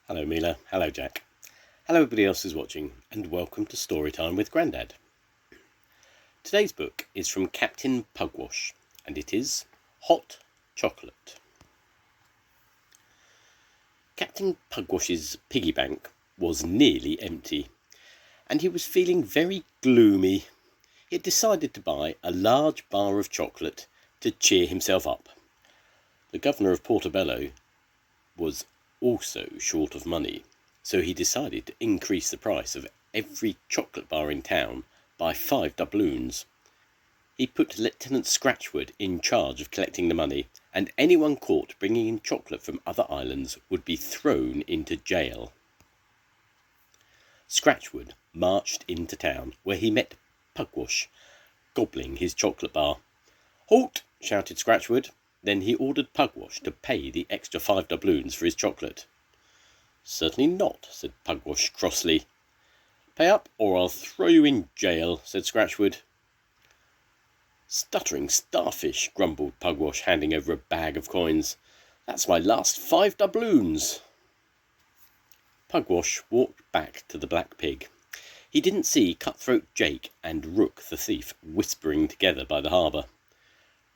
Hello Mila, hello Jack, hello everybody else who's watching, and welcome to Storytime with Grandad. Today's book is from Captain Pugwash, and it is Hot Chocolate. Captain Pugwash's piggy bank was nearly empty, and he was feeling very gloomy. He had decided to buy a large bar of chocolate to cheer himself up. The governor of Portobello was also short of money, so he decided to increase the price of every chocolate bar in town by 5 doubloons. He put Lieutenant Scratchword in charge of collecting the money, and anyone caught bringing in chocolate from other islands would be thrown into jail. Scratchword marched into town, where he met Pugwash, gobbling his chocolate bar. "Halt!" shouted Scratchword. Then he ordered Pugwash to pay the extra 5 doubloons for his chocolate. "Certainly not," said Pugwash crossly. "Pay up, or I'll throw you in jail," said Scratchword. "Stuttering starfish," grumbled Pugwash, handing over a bag of coins. "That's my last 5 doubloons." Pugwash walked back to the Black Pig. He didn't see Cutthroat Jake and Rook the thief whispering together by the harbour.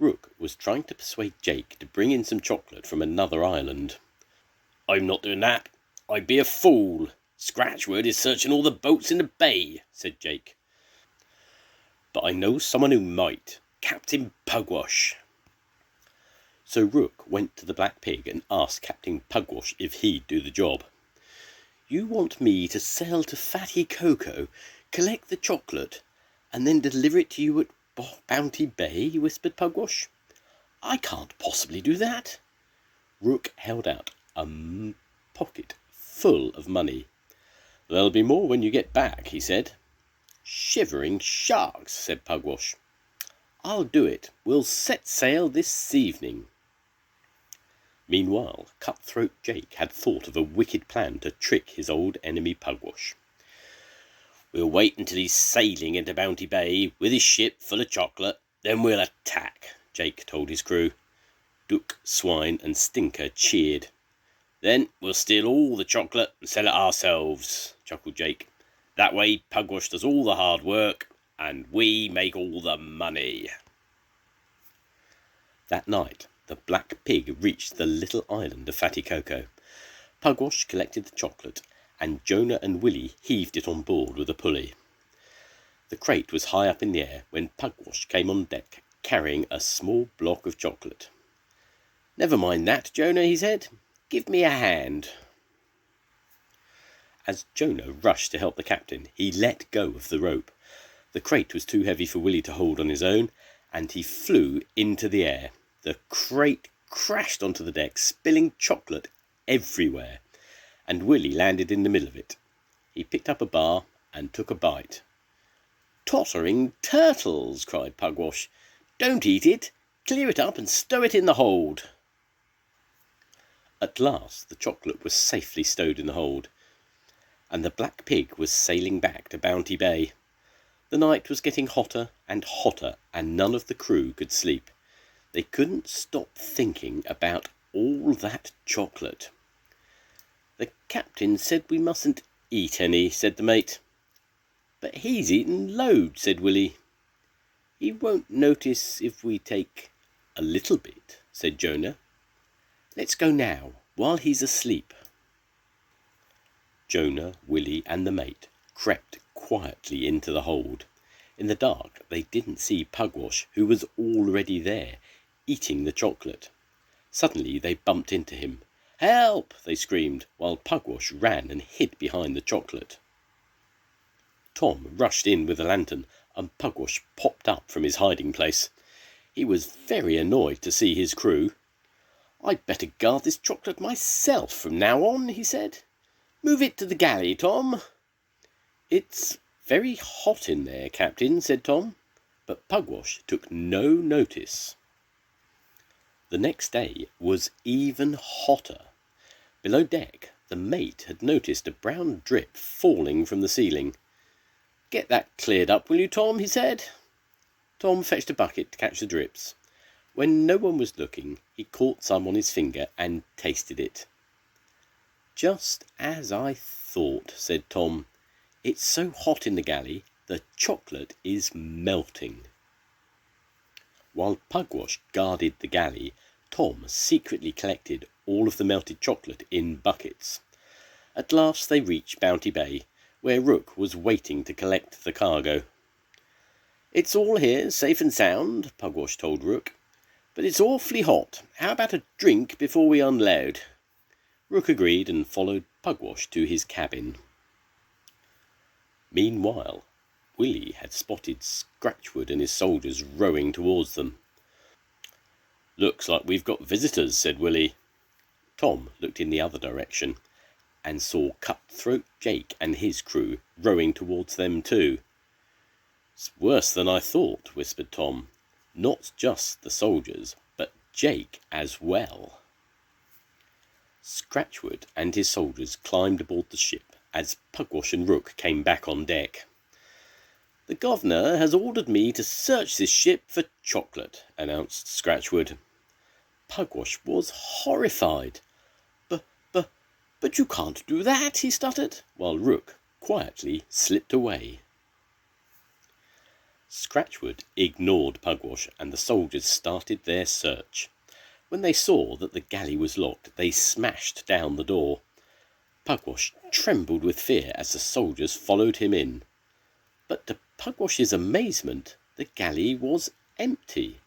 Rook was trying to persuade Jake to bring in some chocolate from another island. "I'm not doing that. I'd be a fool. Scratchword is searching all the boats in the bay," said Jake. "But I know someone who might. Captain Pugwash." So Rook went to the Black Pig and asked Captain Pugwash if he'd do the job. "You want me to sail to Fatty Coco, collect the chocolate, and then deliver it to you at Bounty Bay?" whispered Pugwash. "I can't possibly do that." Rook held out a pocket full of money. "There'll be more when you get back," he said. "Shivering sharks," said Pugwash. "I'll do it. We'll set sail this evening." Meanwhile, Cutthroat Jake had thought of a wicked plan to trick his old enemy Pugwash. "We'll wait until he's sailing into Bounty Bay with his ship full of chocolate, then we'll attack," Jake told his crew. Duck, Swine and Stinker cheered. "Then we'll steal all the chocolate and sell it ourselves," chuckled Jake. "That way Pugwash does all the hard work, and we make all the money." That night, the Black Pig reached the little island of Fatty Coco. Pugwash collected the chocolate, and Jonah and Willie heaved it on board with a pulley. The crate was high up in the air when Pugwash came on deck, carrying a small block of chocolate. "Never mind that, Jonah," he said. "Give me a hand." As Jonah rushed to help the captain, he let go of the rope. The crate was too heavy for Willie to hold on his own, and he flew into the air. The crate crashed onto the deck, spilling chocolate everywhere, and Willie landed in the middle of it. He picked up a bar and took a bite. "Tottering turtles!" cried Pugwash. "Don't eat it. Clear it up and stow it in the hold." At last the chocolate was safely stowed in the hold, and the Black Pig was sailing back to Bounty Bay. The night was getting hotter, and none of the crew could sleep. They couldn't stop thinking about all that chocolate. "The captain said we mustn't eat any," said the mate. "But he's eaten loads," said Willie. "He won't notice if we take a little bit," said Jonah. "Let's go now, while he's asleep." Jonah, Willie and the mate crept quietly into the hold. In the dark they didn't see Pugwash, who was already there, eating the chocolate. Suddenly they bumped into him. "Help!" they screamed, while Pugwash ran and hid behind the chocolate. Tom rushed in with a lantern, and Pugwash popped up from his hiding place. He was very annoyed to see his crew. "I'd better guard this chocolate myself from now on," he said. "Move it to the galley, Tom." "It's very hot in there, Captain," said Tom, but Pugwash took no notice. The next day was even hotter. Below deck, the mate had noticed a brown drip falling from the ceiling. "Get that cleared up, will you, Tom?" he said. Tom fetched a bucket to catch the drips. When no one was looking, he caught some on his finger and tasted it. "Just as I thought," said Tom. "It's so hot in the galley, the chocolate is melting." While Pugwash guarded the galley, Tom secretly collected all of the melted chocolate in buckets. At last they reached Bounty Bay, where Rook was waiting to collect the cargo. "It's all here, safe and sound," Pugwash told Rook. "But it's awfully hot. How about a drink before we unload?" Rook agreed and followed Pugwash to his cabin. Meanwhile, Willie had spotted Scratchwood and his soldiers rowing towards them. "Looks like we've got visitors," said Willie. Tom looked in the other direction and saw Cutthroat Jake and his crew rowing towards them too. "It's worse than I thought," whispered Tom. "Not just the soldiers, but Jake as well." Scratchwood and his soldiers climbed aboard the ship as Pugwash and Rook came back on deck. "The governor has ordered me to search this ship for chocolate," announced Scratchwood. Pugwash was horrified. But you can't do that," he stuttered, while Rook quietly slipped away. Scratchwood ignored Pugwash, and the soldiers started their search. When they saw that the galley was locked, they smashed down the door. Pugwash trembled with fear as the soldiers followed him in. But to Pugwash's amazement, the galley was empty.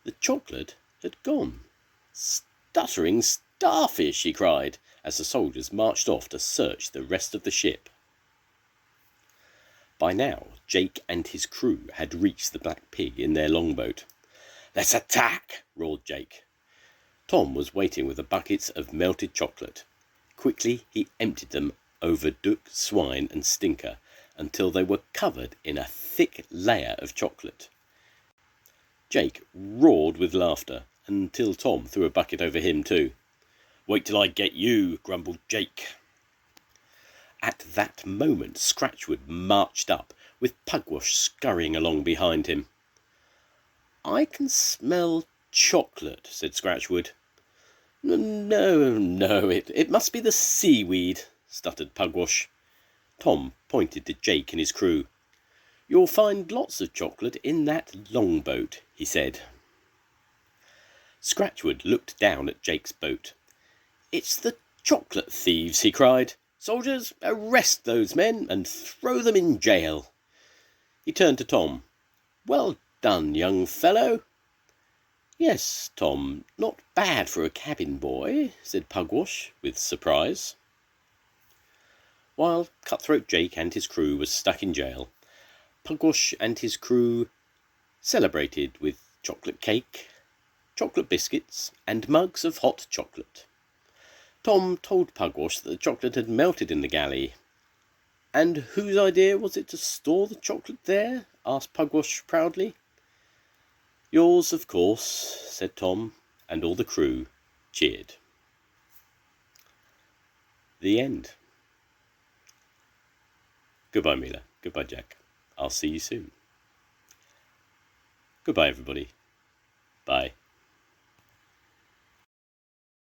The chocolate had gone. "Stuttering starfish!" he cried, as the soldiers marched off to search the rest of the ship. By now, Jake and his crew had reached the Black Pig in their longboat. "Let's attack!" roared Jake. Tom was waiting with the buckets of melted chocolate. Quickly he emptied them over Duck, Swine, and Stinker until they were covered in a thick layer of chocolate. Jake roared with laughter until Tom threw a bucket over him too. "Wait till I get you," grumbled Jake. At that moment Scratchwood marched up, with Pugwash scurrying along behind him. "I can smell chocolate," said Scratchwood. No, it must be the seaweed," stuttered Pugwash. Tom pointed to Jake and his crew. "You'll find lots of chocolate in that longboat," he said. Scratchwood looked down at Jake's boat. "It's the chocolate thieves," he cried. "Soldiers, arrest those men and throw them in jail." He turned to Tom. "Well done, young fellow." "Yes, Tom, not bad for a cabin boy," said Pugwash with surprise. While Cutthroat Jake and his crew were stuck in jail, Pugwash and his crew celebrated with chocolate cake, chocolate biscuits, and mugs of hot chocolate. Tom told Pugwash that the chocolate had melted in the galley. "And whose idea was it to store the chocolate there?" asked Pugwash proudly. "Yours, of course," said Tom, and all the crew cheered. The end. Goodbye, Mila. Goodbye, Jack. I'll see you soon. Goodbye, everybody. Bye.